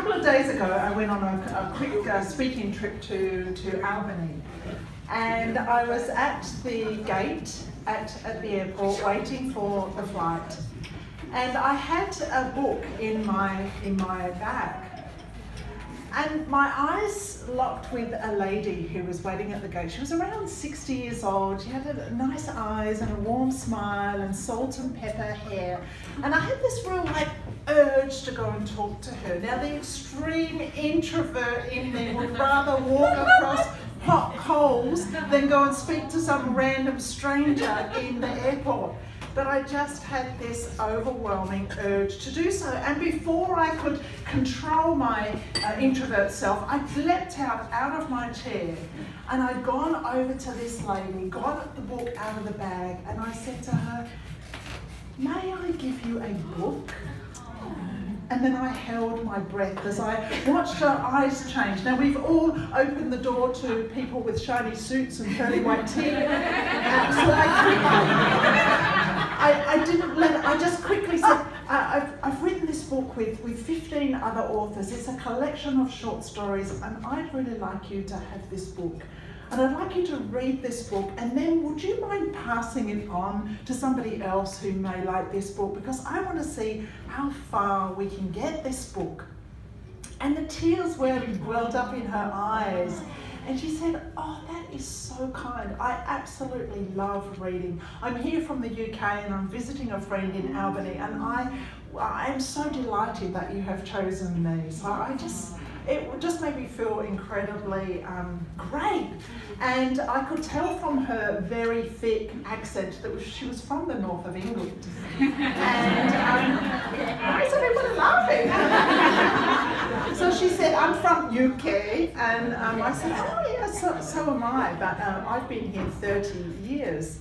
couple of days ago, I went on a quick speaking trip to Albany, and I was at the gate at the airport waiting for the flight, and I had a book in my bag. And my eyes locked with a lady who was waiting at the gate. She was around 60 years old. She had nice eyes and a warm smile and salt and pepper hair. And I had this real urge to go and talk to her. Now the extreme introvert in me would rather walk across hot coals than go and speak to some random stranger in the airport. But I just had this overwhelming urge to do so. And before I could control my introvert self, I leapt out of my chair, and I'd gone over to this lady, got the book out of the bag, and I said to her, "May I give you a book?" And then I held my breath as I watched her eyes change. Now, we've all opened the door to people with shiny suits and pearly white teeth. So I just quickly said, I've written this book with 15 other authors. It's a collection of short stories, and I'd really like you to have this book. And I'd like you to read this book, and then would you mind passing it on to somebody else who may like this book? Because I want to see how far we can get this book. And the tears welled up in her eyes. And she said, "Oh, that is so kind. I absolutely love reading. I'm here from the UK and I'm visiting a friend in Albany, and I am so delighted that you have chosen me." So it just made me feel incredibly great. And I could tell from her very thick accent that she was from the north of England. And I said, "Everybody laughing." So she said, "I'm from UK." And I said, "Oh yeah, so am I, but I've been here 30 years.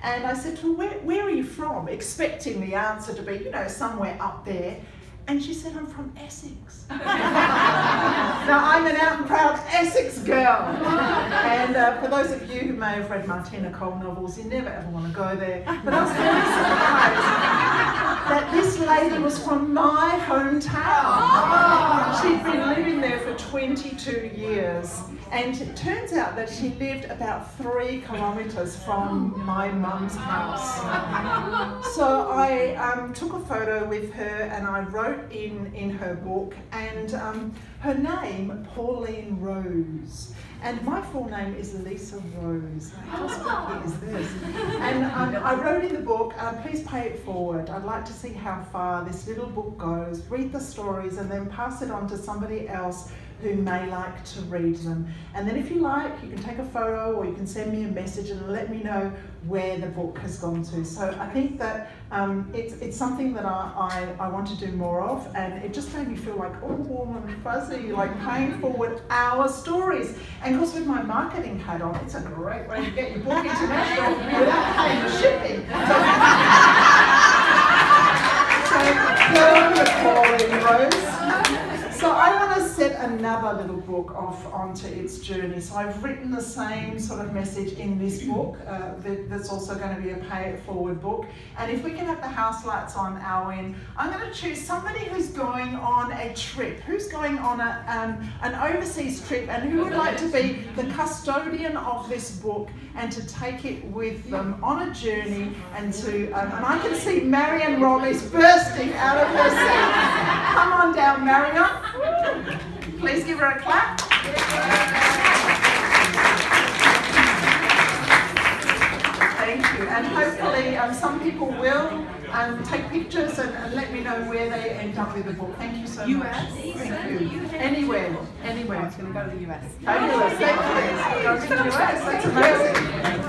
And I said to her, where are you from? Expecting the answer to be, somewhere up there. And she said, "I'm from Essex." Now, I'm an out and proud Essex girl. And for those of you who may have read Martina Cole novels, you never ever want to go there. But I was very surprised that this lady was from my hometown. She'd been living there for 22 years. And it turns out that she lived about 3 kilometres from my mum's house. So I took a photo with her, and I wrote in her book, and her name, Pauline Rose. And my full name is Lisa Rose. How spooky is this? And I wrote in the book, "Please pay it forward. I'd like to see how far this little book goes. Read the stories and then pass it on to somebody else who may like to read them. And then if you like, you can take a photo or you can send me a message and let me know where the book has gone to." So I think that it's something that I want to do more of, and it just made me feel like all warm and fuzzy, like paying forward our stories. And of course, with my marketing hat on, it's a great way to get your book international without paying the shipping. So Pauline Rose. So I want to set another little book off onto its journey. So I've written the same sort of message in this book. That's also going to be a pay it forward book. And if we can have the house lights on, Alwyn, I'm going to choose somebody who's going on a trip, who's going on an overseas trip, and who would like to be the custodian of this book and to take it with them on a journey, and and I can see Marion Rollies bursting out of her seat. Come on down, Marion. Please give her a clap. Thank you. And hopefully some people will take pictures and let me know where they end up with the book. Thank you so much. US? Thank you. Anywhere. It's going to go to the US. Fabulous. Thank you. Go to the US. That's amazing.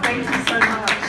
Thank you so much.